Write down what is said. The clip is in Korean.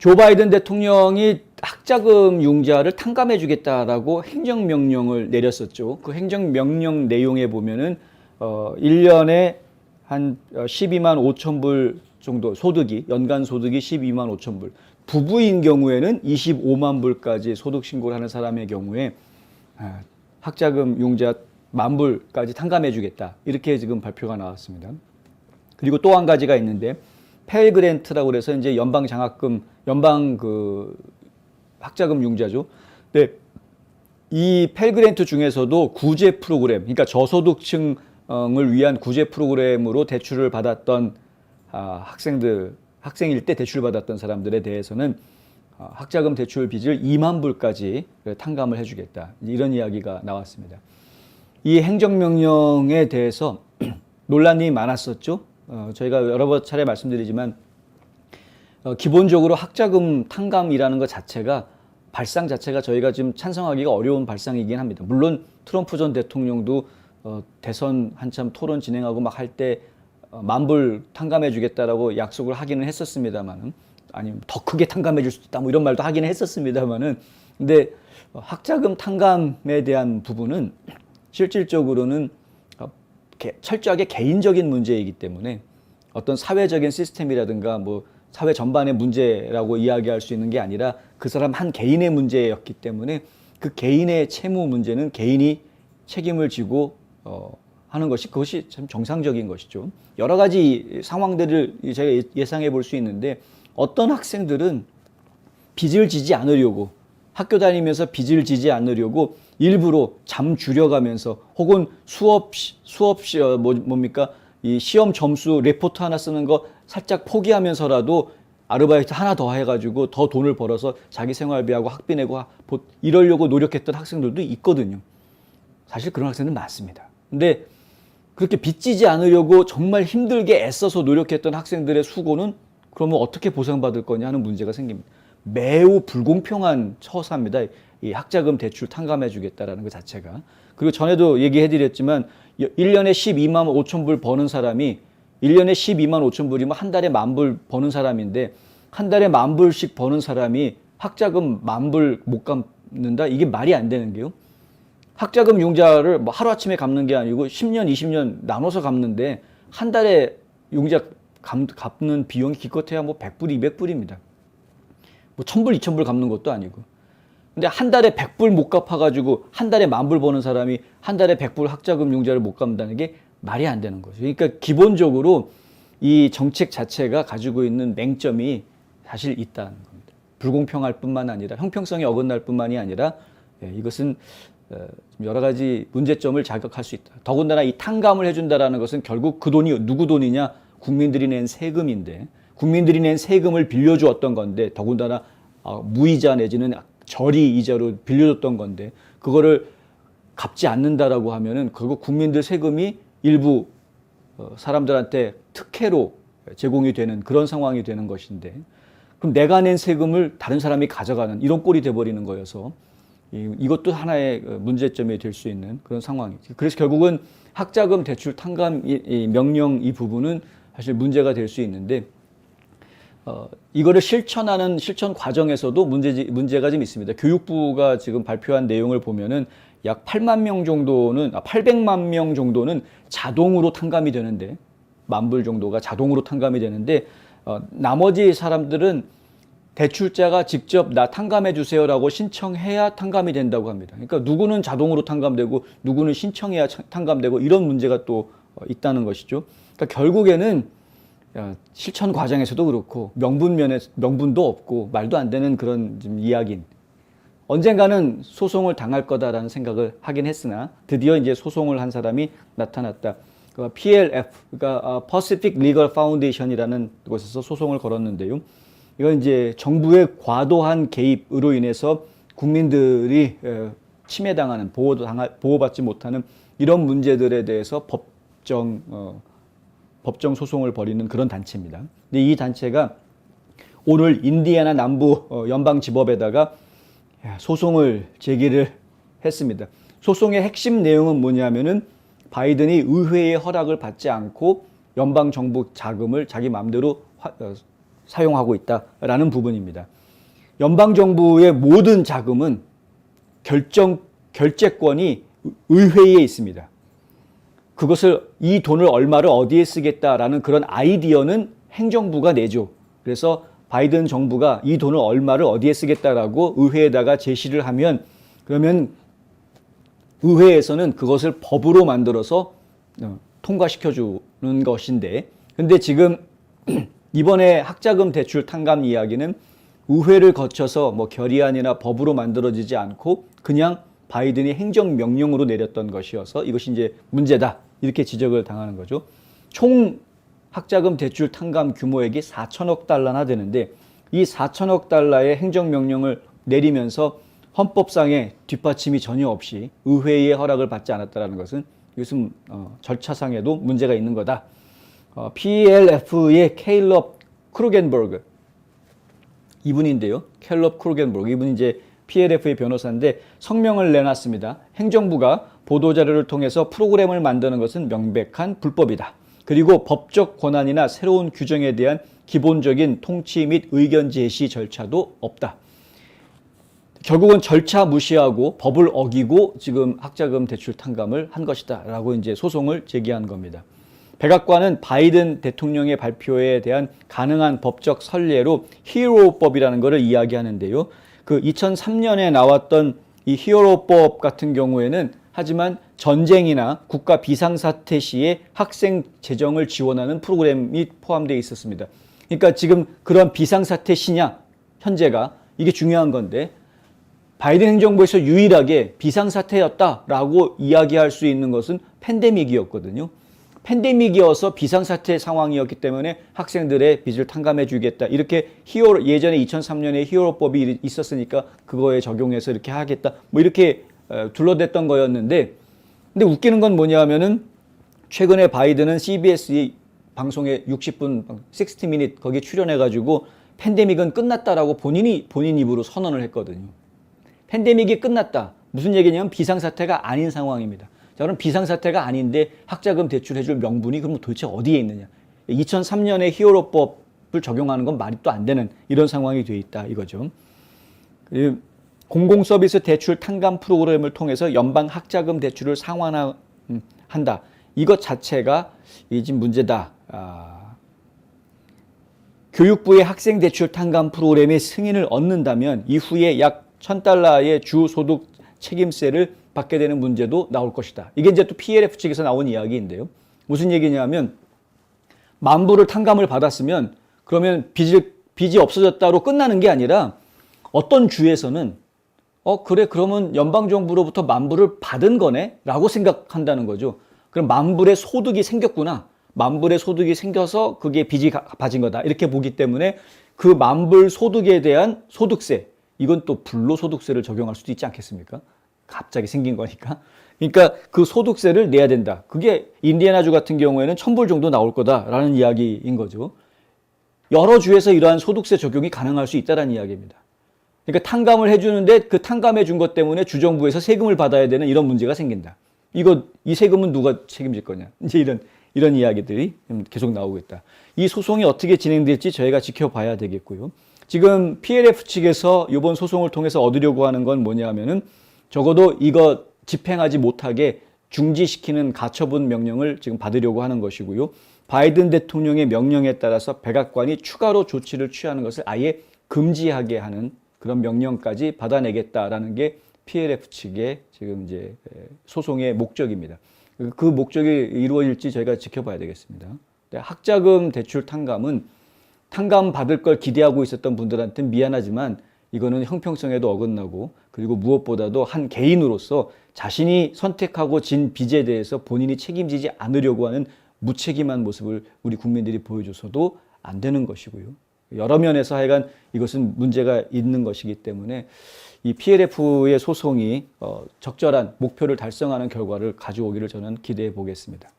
조 바이든 대통령이 학자금 융자를 탕감해 주겠다라고 행정명령을 내렸었죠. 그 행정명령 내용에 보면은 1년에 한 12만 5천 불 정도 소득이, 연간 소득이 12만 5천 불. 부부인 경우에는 25만 불까지 소득 신고를 하는 사람의 경우에 학자금 융자 10,000불까지 탕감해 주겠다. 이렇게 지금 발표가 나왔습니다. 그리고 또 한 가지가 있는데 펠 그랜트라고 그래서 이제 연방 장학금, 연방 그 학자금 융자죠. 근데 이 펠 그랜트 중에서도 구제 프로그램, 그러니까 저소득층을 위한 구제 프로그램으로 대출을 받았던 학생일 때 대출을 받았던 사람들에 대해서는 학자금 대출 빚을 2만 불까지 탕감을 해주겠다. 이런 이야기가 나왔습니다. 이 행정명령에 대해서 논란이 많았었죠. 저희가 여러 차례 말씀드리지만 기본적으로 학자금 탕감이라는 것 자체가 발상 자체가 저희가 지금 찬성하기가 어려운 발상이긴 합니다. 물론 트럼프 전 대통령도 대선 한참 토론 진행하고 막 할 때 10,000불 탕감해 주겠다라고 약속을 하기는 했었습니다만은, 아니면 더 크게 탕감해 줄 수도 있다 뭐 이런 말도 하기는 했었습니다만은, 근데 학자금 탕감에 대한 부분은 실질적으로는 철저하게 개인적인 문제이기 때문에 어떤 사회적인 시스템이라든가 뭐 사회 전반의 문제라고 이야기할 수 있는 게 아니라 그 사람 한 개인의 문제였기 때문에 그 개인의 채무 문제는 개인이 책임을 지고 하는 것이, 그것이 참 정상적인 것이죠. 여러 가지 상황들을 제가 예상해 볼 수 있는데, 어떤 학생들은 빚을 지지 않으려고, 학교 다니면서 빚을 지지 않으려고 일부러 잠 줄여가면서, 혹은 뭡니까? 이 시험 점수 레포트 하나 쓰는 거 살짝 포기하면서라도 아르바이트 하나 더 해가지고 더 돈을 벌어서 자기 생활비하고 학비 내고 이러려고 노력했던 학생들도 있거든요. 사실 그런 학생들 많습니다. 근데 그렇게 빚지지 않으려고 정말 힘들게 애써서 노력했던 학생들의 수고는 그러면 어떻게 보상받을 거냐 하는 문제가 생깁니다. 매우 불공평한 처사입니다. 이 학자금 대출 탕감해 주겠다라는 것 자체가. 그리고 전에도 얘기해 드렸지만 1년에 12만 5천 불 버는 사람이 1년에 12만 5천 불이면 한 달에 10,000불 버는 사람인데, 한 달에 10,000불씩 버는 사람이 학자금 10,000불 못 갚는다? 이게 말이 안 되는 게요. 학자금 융자를 뭐 하루아침에 갚는 게 아니고 10년, 20년 나눠서 갚는데, 한 달에 융자 갚는 비용이 기껏해야 뭐 100불, 200불입니다. 뭐 1,000불, 2,000불 갚는 것도 아니고. 근데 한 달에 100불 못 갚아가지고 한 달에 10,000불 버는 사람이 한 달에 100불 학자금 융자를 못 갚는다는 게 말이 안 되는 거죠. 그러니까 기본적으로 이 정책 자체가 가지고 있는 맹점이 사실 있다는 겁니다. 불공평할 뿐만 아니라, 형평성이 어긋날 뿐만이 아니라, 이것은 여러 가지 문제점을 자극할 수 있다. 더군다나 이 탕감을 해준다라는 것은 결국 그 돈이 누구 돈이냐? 국민들이 낸 세금인데, 국민들이 낸 세금을 빌려주었던 건데, 더군다나 무이자 내지는 저리 이자로 빌려줬던 건데, 그거를 갚지 않는다라고 하면은 결국 국민들 세금이 일부 사람들한테 특혜로 제공이 되는 그런 상황이 되는 것인데, 그럼 내가 낸 세금을 다른 사람이 가져가는 이런 꼴이 돼버리는 거여서 이것도 하나의 문제점이 될 수 있는 그런 상황이죠. 그래서 결국은 학자금 대출 탕감 명령 이 부분은 사실 문제가 될 수 있는데, 이거를 실천 과정에서도 문제가 좀 있습니다. 교육부가 지금 발표한 내용을 보면은 약 800만 명 정도는 자동으로 탕감이 되는데, 10,000불 정도가 자동으로 탕감이 되는데, 나머지 사람들은 대출자가 직접 나 탕감해 주세요라고 신청해야 탕감이 된다고 합니다. 그러니까 누구는 자동으로 탕감되고 누구는 신청해야 탕감되고 이런 문제가 또 있다는 것이죠. 그러니까 결국에는 실천 과정에서도 그렇고 명분도 없고 말도 안 되는 그런 좀 이야기인, 언젠가는 소송을 당할 거다라는 생각을 하긴 했으나 드디어 이제 소송을 한 사람이 나타났다. PLF, 그러니까 Pacific Legal Foundation이라는 곳에서 소송을 걸었는데요. 이건 이제 정부의 과도한 개입으로 인해서 국민들이 침해당하는, 보호받지 못하는 이런 문제들에 대해서 법정 소송을 벌이는 그런 단체입니다. 근데 이 단체가 오늘 인디애나 남부 연방지법에다가 소송을 제기를 했습니다. 소송의 핵심 내용은 뭐냐면은 바이든이 의회의 허락을 받지 않고 연방정부 자금을 자기 마음대로 사용하고 있다라는 부분입니다. 연방정부의 모든 자금은 결재권이 의회에 있습니다. 그것을 이 돈을 얼마를 어디에 쓰겠다라는 그런 아이디어는 행정부가 내죠. 그래서 바이든 정부가 이 돈을 얼마를 어디에 쓰겠다라고 의회에다가 제시를 하면 그러면 의회에서는 그것을 법으로 만들어서 통과시켜주는 것인데 근데 지금 이번에 학자금 대출 탕감 이야기는 의회를 거쳐서 뭐 결의안이나 법으로 만들어지지 않고 그냥 바이든이 행정명령으로 내렸던 것이어서 이것이 이제 문제다. 이렇게 지적을 당하는 거죠. 총 학자금 대출 탕감 규모액이 4천억 달러나 되는데 이 4천억 달러의 행정명령을 내리면서 헌법상의 뒷받침이 전혀 없이 의회의 허락을 받지 않았다는 것은 이것은 절차상에도 문제가 있는 거다. PLF의 케일럽 크루겐버그 이분인데요. 켈럽 크루겐버그 이분이 이제 PLF의 변호사인데 성명을 내놨습니다. 행정부가 보도자료를 통해서 프로그램을 만드는 것은 명백한 불법이다. 그리고 법적 권한이나 새로운 규정에 대한 기본적인 통치 및 의견 제시 절차도 없다. 결국은 절차 무시하고 법을 어기고 지금 학자금 대출 탕감을 한 것이다 라고 이제 소송을 제기한 겁니다. 백악관은 바이든 대통령의 발표에 대한 가능한 법적 선례로 히어로법이라는 것을 이야기하는데요. 그 2003년에 나왔던 이 히어로법 같은 경우에는 하지만 전쟁이나 국가 비상사태 시에 학생 재정을 지원하는 프로그램이 포함되어 있었습니다. 그러니까 지금 그런 비상사태 시냐 현재가 이게 중요한 건데 바이든 행정부에서 유일하게 비상사태였다라고 이야기할 수 있는 것은 팬데믹이었거든요. 팬데믹이어서 비상사태 상황이었기 때문에 학생들의 빚을 탕감해 주겠다. 이렇게 예전에 2003년에 히어로법이 있었으니까 그거에 적용해서 이렇게 하겠다. 뭐 이렇게 둘러댔던 거였는데 근데 웃기는 건 뭐냐면은 최근에 바이든은 CBS 방송에 60분 60미닛 거기에 출연해 가지고 팬데믹은 끝났다라고 본인 입으로 선언을 했거든요. 팬데믹이 끝났다. 무슨 얘기냐면 비상사태가 아닌 상황입니다. 자, 그럼 비상사태가 아닌데 학자금 대출해줄 명분이 그럼 도대체 어디에 있느냐. 2003년에 히어로법을 적용하는 건 말이 또 안 되는 이런 상황이 돼 있다 이거죠. 공공서비스 대출 탕감 프로그램을 통해서 연방 학자금 대출을 상환한다. 이것 자체가 지금 문제다. 교육부의 학생 대출 탕감 프로그램의 승인을 얻는다면 이후에 약 1,000달러의 주 소득 책임세를 받게 되는 문제도 나올 것이다. 이게 이제 또 PLF 측에서 나온 이야기인데요. 무슨 얘기냐면 10,000불을 탕감을 받았으면 그러면 빚이 없어졌다로 끝나는 게 아니라 어떤 주에서는 그래 그러면 연방정부로부터 10,000불을 받은 거네 라고 생각한다는 거죠. 그럼 10,000불의 소득이 생겼구나. 10,000불의 소득이 생겨서 그게 빚이 갚아진 거다. 이렇게 보기 때문에 그 10,000불 소득에 대한 소득세 이건 또 불로소득세를 적용할 수도 있지 않겠습니까? 갑자기 생긴 거니까. 그러니까 그 소득세를 내야 된다. 그게 인디애나주 같은 경우에는 1,000불 정도 나올 거다라는 이야기인 거죠. 여러 주에서 이러한 소득세 적용이 가능할 수 있다는 이야기입니다. 그러니까 탕감을 해주는데 그 탕감해 준 것 때문에 주정부에서 세금을 받아야 되는 이런 문제가 생긴다. 이 세금은 누가 책임질 거냐. 이제 이런 이야기들이 계속 나오고 있다. 이 소송이 어떻게 진행될지 저희가 지켜봐야 되겠고요. 지금 PLF 측에서 이번 소송을 통해서 얻으려고 하는 건 뭐냐 하면은 적어도 이거 집행하지 못하게 중지시키는 가처분 명령을 지금 받으려고 하는 것이고요. 바이든 대통령의 명령에 따라서 백악관이 추가로 조치를 취하는 것을 아예 금지하게 하는 그런 명령까지 받아내겠다라는 게 PLF 측의 지금 이제 소송의 목적입니다. 그 목적이 이루어질지 저희가 지켜봐야 되겠습니다. 학자금 대출 탕감은 탕감 받을 걸 기대하고 있었던 분들한테는 미안하지만 이거는 형평성에도 어긋나고 그리고 무엇보다도 한 개인으로서 자신이 선택하고 진 빚에 대해서 본인이 책임지지 않으려고 하는 무책임한 모습을 우리 국민들이 보여줘서도 안 되는 것이고요. 여러 면에서 하여간 이것은 문제가 있는 것이기 때문에 이 PLF의 소송이 적절한 목표를 달성하는 결과를 가져오기를 저는 기대해 보겠습니다.